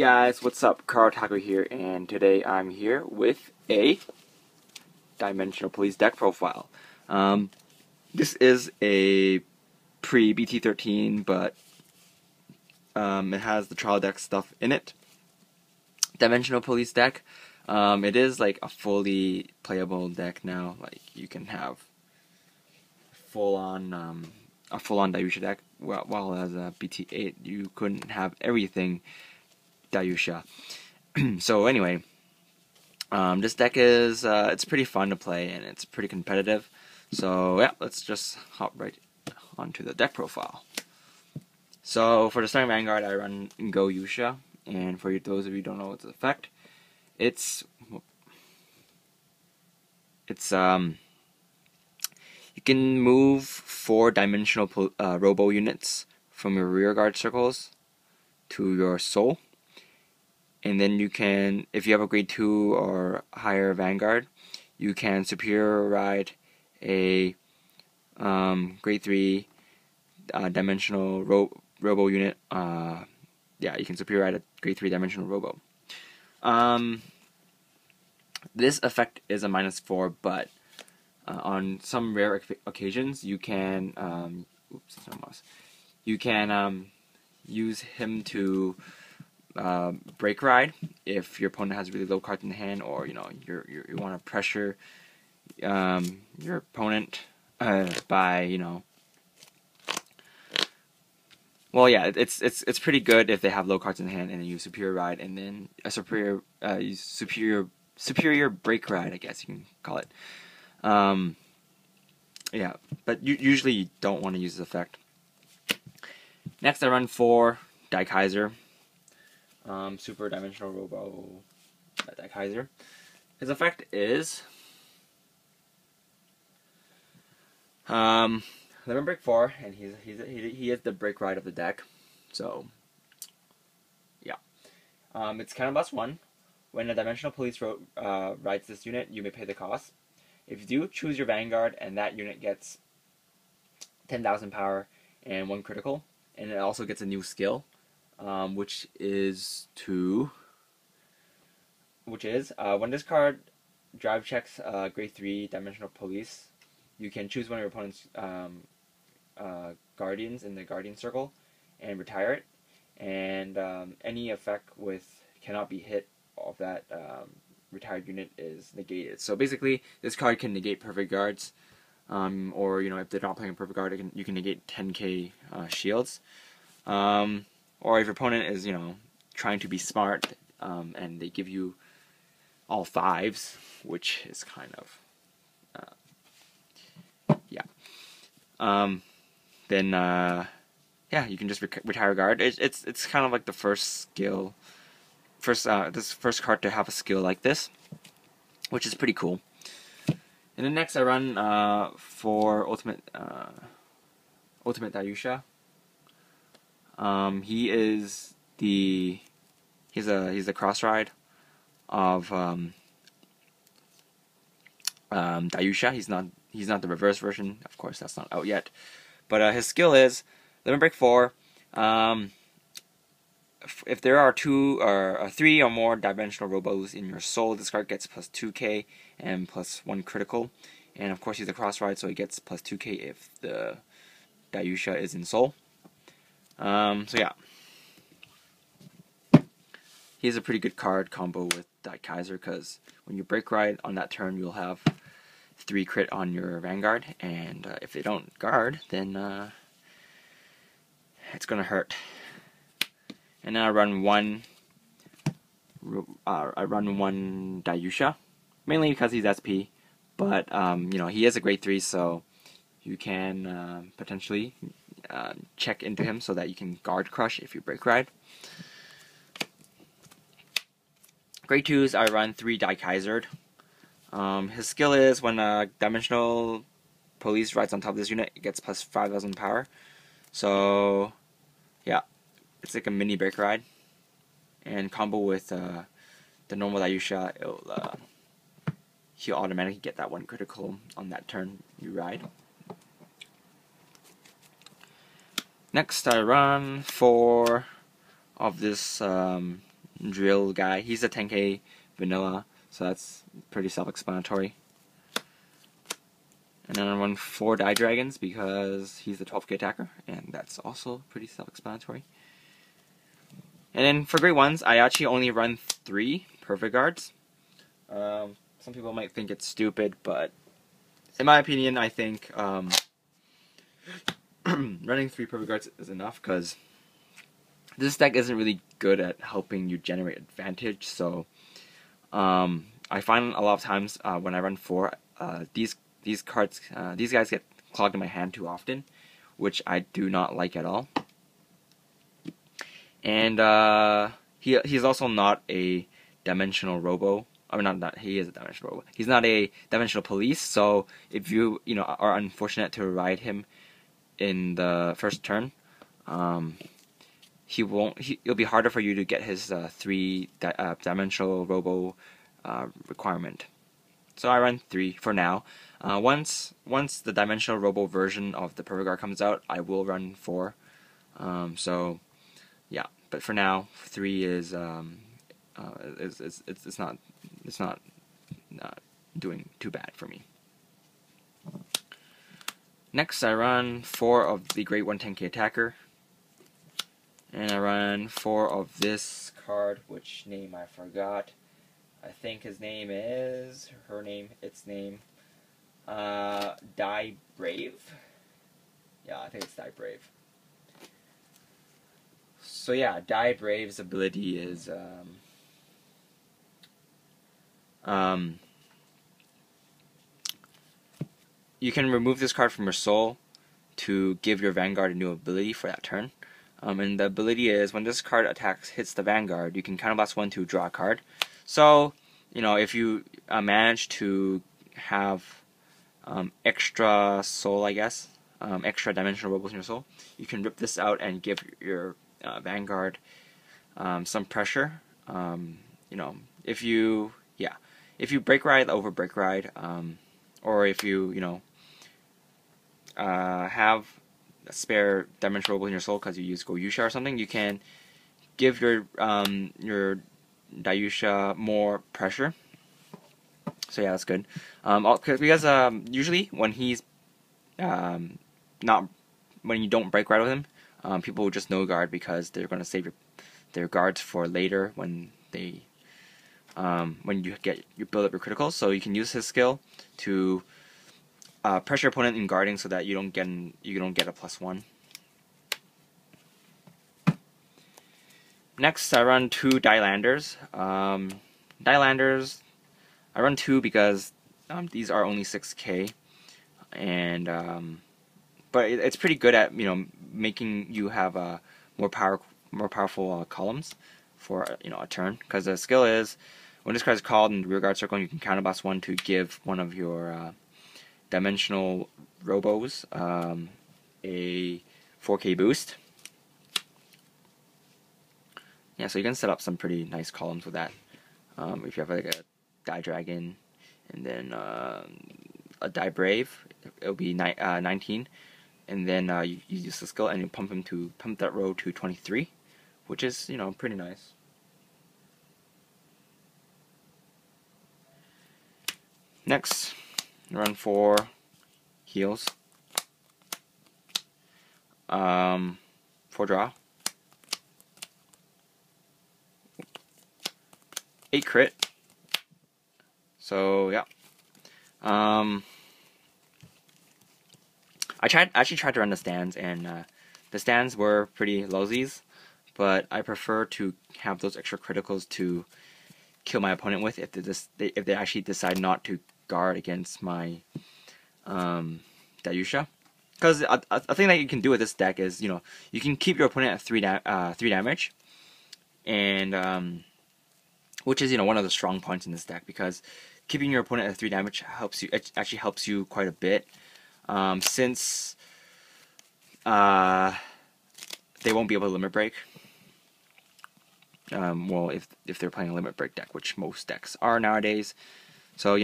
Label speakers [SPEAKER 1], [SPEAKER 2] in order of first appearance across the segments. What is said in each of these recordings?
[SPEAKER 1] guys, what's up? Cardfight here, and today I'm here with a Dimensional Police deck profile. This is a pre-BT13, but it has the trial deck stuff in it. Dimensional Police deck. It is like a fully playable deck now. Like you can have a full-on Dayusha deck. While as a BT8, you couldn't have everything Dayusha. So anyway, this deck is it's pretty fun to play and it's pretty competitive. So yeah, let's just hop right onto the deck profile. So for the starting Vanguard, I run Go Yusha, and for those of you who don't know what's the effect, it's you can move 4-dimensional Robo units from your rear guard circles to your soul. And then you can, if you have a grade 2 or higher Vanguard, you can superior ride a grade 3 dimensional Robo unit. Yeah, you can superior ride a grade 3 dimensional Robo. This effect is a -4, but on some rare occasions you can use him to break ride if your opponent has really low cards in the hand, or you want to pressure your opponent by well, yeah, it's pretty good if they have low cards in the hand and you superior ride, and then a superior break ride, I guess you can call it. Yeah, but usually you don't want to use this effect. Next, I run 4 Daikaiser. Super Dimensional Robo Daikaiser. His effect is Lemon Break 4, and he is the break ride of the deck. So yeah, it's kind of +1. When a Dimensional Police rides this unit, you may pay the cost. If you do, choose your Vanguard, and that unit gets 10,000 power and 1 critical, and it also gets a new skill. Which is when this card drive checks grade 3 Dimensional Police, you can choose one of your opponent's guardians in the guardian circle and retire it, and any effect with cannot be hit of that retired unit is negated. So basically, this card can negate perfect guards, or if they're not playing a perfect guard, you can negate 10k shields. Or if your opponent is, trying to be smart, and they give you all 5s, which is kind of, yeah. Then, yeah, you can just retire guard. It's kind of like the first skill, this first card to have a skill like this, which is pretty cool. And then next I run for Ultimate Dayusha. He's a cross ride of Dayusha. He's not the reverse version. Of course, that's not out yet. But his skill is Lemon Break 4. If there are 3 or more dimensional Robos in your soul, this card gets +2k and +1 critical. And of course, he's a cross ride, so he gets +2k if the Dayusha is in soul. So yeah, he's a pretty good card combo with Daikaiser, because when you break ride on that turn, you'll have 3 crit on your Vanguard, and if they don't guard, then it's gonna hurt. And then I run one Dayusha, mainly because he's SP, but he is a grade 3, so you can potentially check into him so that you can guard crush if you break ride. Grade 2s, I run 3 Daikaisered. His skill is when a Dimensional Police rides on top of this unit, it gets +5,000 power. So yeah, it's like a mini break ride, and combo with the normal Dayusha, he'll automatically get that 1 critical on that turn you ride. Next, I run 4 of this drill guy. He's a 10k vanilla, so that's pretty self-explanatory. And then I run 4 Die Dragons because he's the 12k attacker, and that's also pretty self-explanatory. And then for grade 1s, I actually only run 3 Perfect Guards. Some people might think it's stupid, but in my opinion, I think running 3 Perfect Guards is enough, because this deck isn't really good at helping you generate advantage. So I find a lot of times when I run 4, these guys get clogged in my hand too often, which I do not like at all. And he's also not a dimensional Robo. I mean, not he is a dimensional Robo. He's not a dimensional police. So if you are unfortunate to ride him in the first turn, it'll be harder for you to get his 3 dimensional Robo requirement. So I run 3 for now. Once the dimensional Robo version of the Perfect Guard comes out, I will run 4. So yeah, but for now, 3 is it's not doing too bad for me. Next, I run 4 of the Grade 1 10k attacker, and I run 4 of this card, which name I forgot. I think its name, Die Brave. Yeah, I think it's Die Brave. So yeah, Die Brave's ability is you can remove this card from your soul to give your Vanguard a new ability for that turn. And the ability is, when this card hits the Vanguard, you can counterblast 1 to draw a card. So, if you manage to have extra soul, I guess, extra dimensional Robos in your soul, you can rip this out and give your Vanguard some pressure. If you break ride over break ride, or if you have a spare dimensional Robo in your soul because you use Goyusha or something, you can give your Dayusha more pressure. So yeah, that's good. Because usually when he's when you don't break ride with him, people will just no guard because they're going to save their guards for later when you build up your criticals. So you can use his skill to pressure your opponent in guarding so that you don't get a +1. Next, I run 2 Dielanders. Dielanders, I run 2 because these are only 6k, and but it's pretty good at making you have more powerful columns for a turn. Because the skill is, when this card is called in the rear guard circle, you can counterblast 1 to give one of your dimensional Robos a 4k boost. Yeah, so you can set up some pretty nice columns with that. If you have like a Die Dragon and then a Die Brave, it'll be 19, and then you use the skill and you pump that row to 23, which is pretty nice. Next, run 4 heals. 4 draw. 8 crit. So yeah. I actually tried to run the stands, and the stands were pretty lowsies, but I prefer to have those extra criticals to kill my opponent with if they actually decide not to guard against my Dayusha. Because a thing that you can do with this deck is you can keep your opponent at 3 damage, and which is one of the strong points in this deck, because keeping your opponent at 3 damage actually helps you quite a bit, since they won't be able to limit break. Well, if they're playing a limit break deck, which most decks are nowadays. So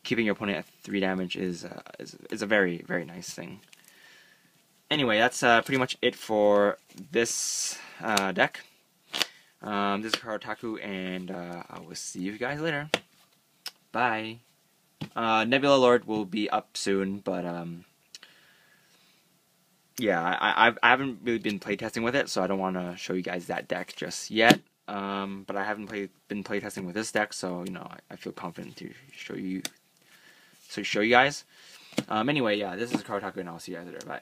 [SPEAKER 1] keeping your opponent at 3 damage is a very, very nice thing. Anyway, that's pretty much it for this deck. This is Karataku, and I will see you guys later. Bye. Nebula Lord will be up soon, but yeah, I haven't really been playtesting with it, so I don't want to show you guys that deck just yet. But I haven't been playtesting with this deck, so you know I feel confident to show you guys. Anyway, yeah, this is Karataku, and I'll see you guys later. Bye.